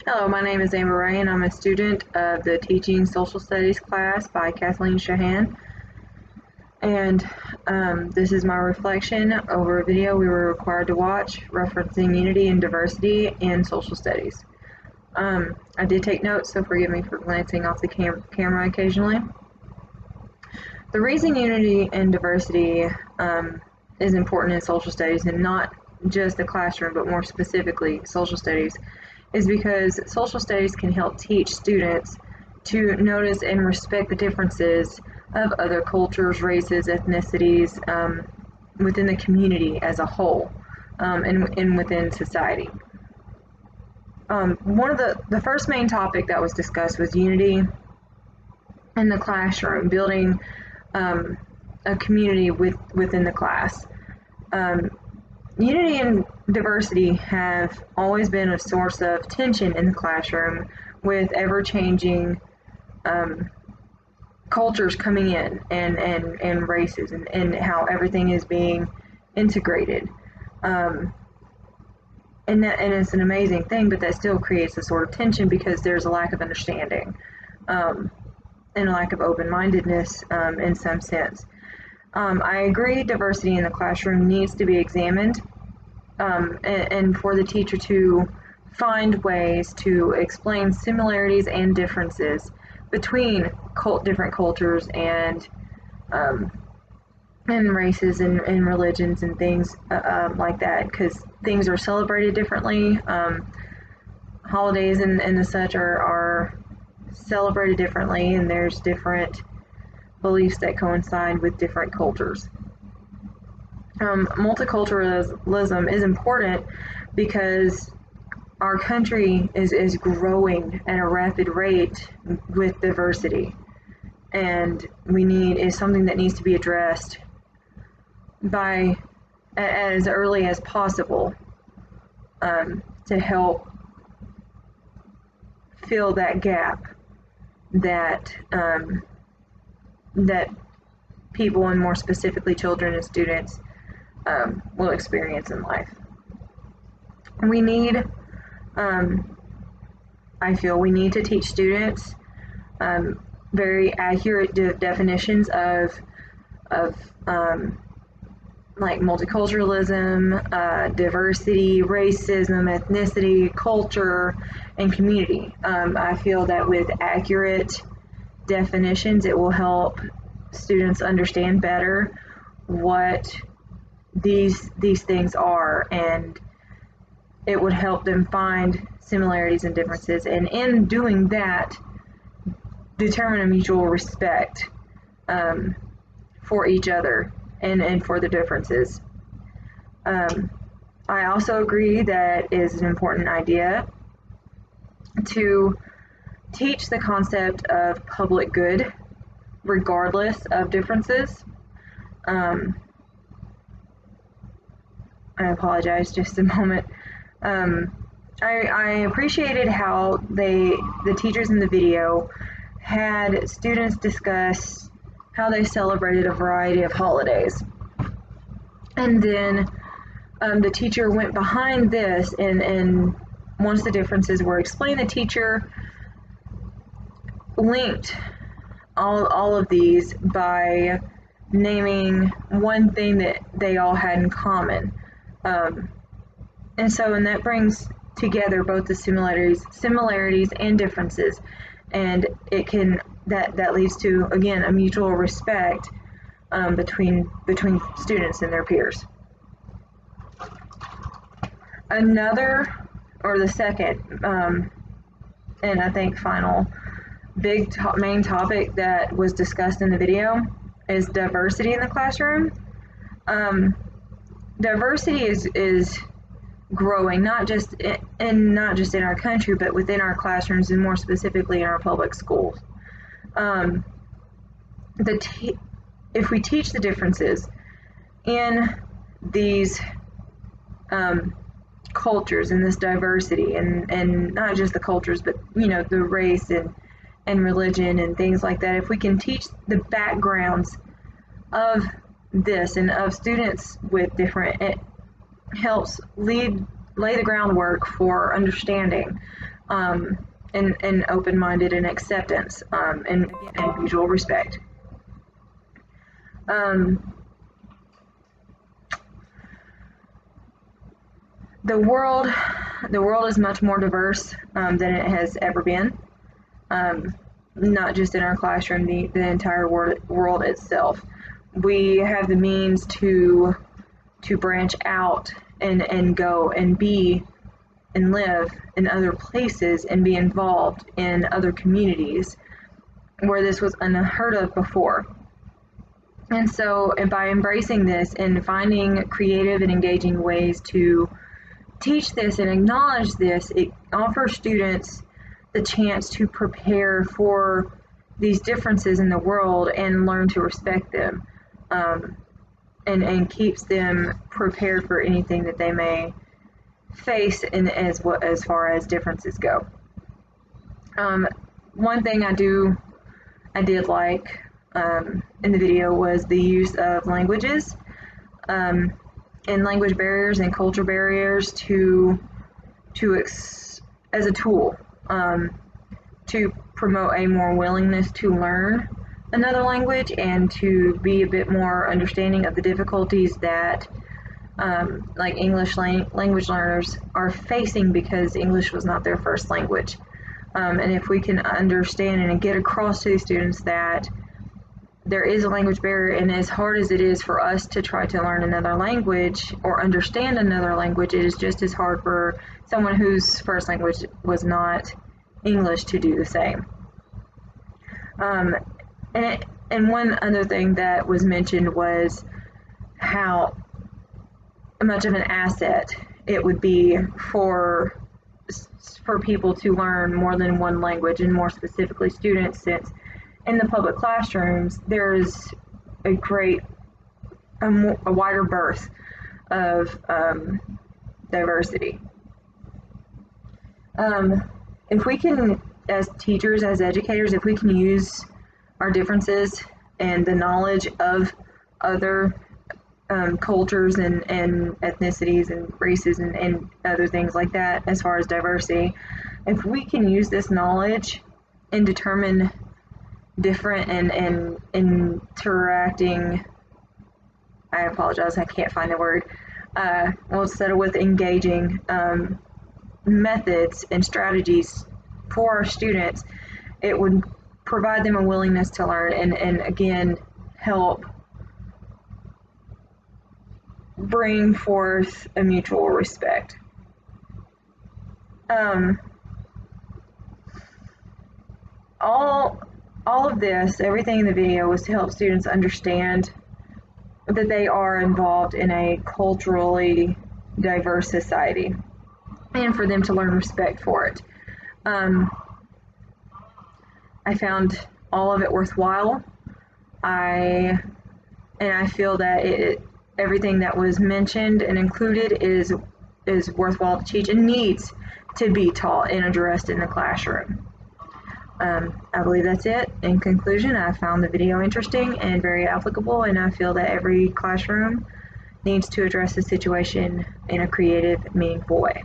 Hello, my name is Amber Ray, and I'm a student of the Teaching Social Studies class by Kathleen Shahan. And this is my reflection over a video we were required to watch referencing unity and diversity in social studies. I did take notes, so forgive me for glancing off the camera occasionally. The reason unity and diversity is important in social studies, and not just the classroom, but more specifically social studies, is because social studies can help teach students to notice and respect the differences of other cultures, races, ethnicities within the community as a whole, and within society. One of the first main topic that was discussed was unity in the classroom, building a community within the class. Unity and diversity have always been a source of tension in the classroom, with ever-changing cultures coming in and races and how everything is being integrated. And it's an amazing thing, but that still creates a sort of tension because there's a lack of understanding and a lack of open-mindedness in some sense. I agree diversity in the classroom needs to be examined, and for the teacher to find ways to explain similarities and differences between different cultures and races and religions and things like that, because things are celebrated differently. Holidays and the such are celebrated differently, and there's different beliefs that coincide with different cultures. Multiculturalism is important because our country is growing at a rapid rate with diversity, and is something that needs to be addressed by as early as possible to help fill that gap that that people, and more specifically children and students, will experience in life. We need, I feel we need to teach students very accurate definitions of like multiculturalism, diversity, racism, ethnicity, culture, and community. I feel that with accurate definitions, it will help students understand better what these things are, and it would help them find similarities and differences, and in doing that, determine a mutual respect for each other and for the differences. I also agree that it is an important idea to teach the concept of public good regardless of differences. I apologize, just a moment. I appreciated how the teachers in the video had students discuss how they celebrated a variety of holidays. And then the teacher went behind this, and once the differences were explained, the teacher linked all of these by naming one thing that they all had in common. And that brings together both the similarities and differences, and that leads to, again, a mutual respect between students and their peers. The second, and I think final main topic that was discussed in the video is diversity in the classroom. Diversity is growing, not just in our country, but within our classrooms, and more specifically in our public schools. If we teach the differences in these cultures and this diversity, and not just the cultures, but the race and religion and things like that, if we can teach the backgrounds of this and of students with different, it helps lay the groundwork for understanding and open-minded and acceptance, and mutual respect. The world is much more diverse than it has ever been. Not just in our classroom, the entire world itself. We have the means to branch out and go and be and live in other places and be involved in other communities where this was unheard of before. And so, and by embracing this and finding creative and engaging ways to teach this and acknowledge this, it offers students the chance to prepare for these differences in the world and learn to respect them, and keeps them prepared for anything that they may face as far as differences go. One thing I did like in the video was the use of languages and language barriers and culture barriers as a tool to promote a more willingness to learn another language and to be a bit more understanding of the difficulties that like English language learners are facing because English was not their first language. And if we can understand and get across to these students that there is a language barrier, and as hard as it is for us to try to learn another language or understand another language, it is just as hard for someone whose first language was not English to do the same. And one other thing that was mentioned was how much of an asset it would be for people to learn more than one language, and more specifically students, since in the public classrooms there's a wider berth of diversity. If we can, as teachers, as educators, if we can use our differences and the knowledge of other cultures and ethnicities and races and other things like that as far as diversity, if we can use this knowledge and determine different and interacting, I apologize, I can't find the word, we'll settle with engaging methods and strategies for our students, it would provide them a willingness to learn and again help bring forth a mutual respect. All of this, everything in the video, was to help students understand that they are involved in a culturally diverse society and for them to learn respect for it. I found all of it worthwhile. I feel that everything that was mentioned and included is worthwhile to teach and needs to be taught and addressed in the classroom. I believe that's it. In conclusion, I found the video interesting and very applicable, and I feel that every classroom needs to address the situation in a creative, meaningful way.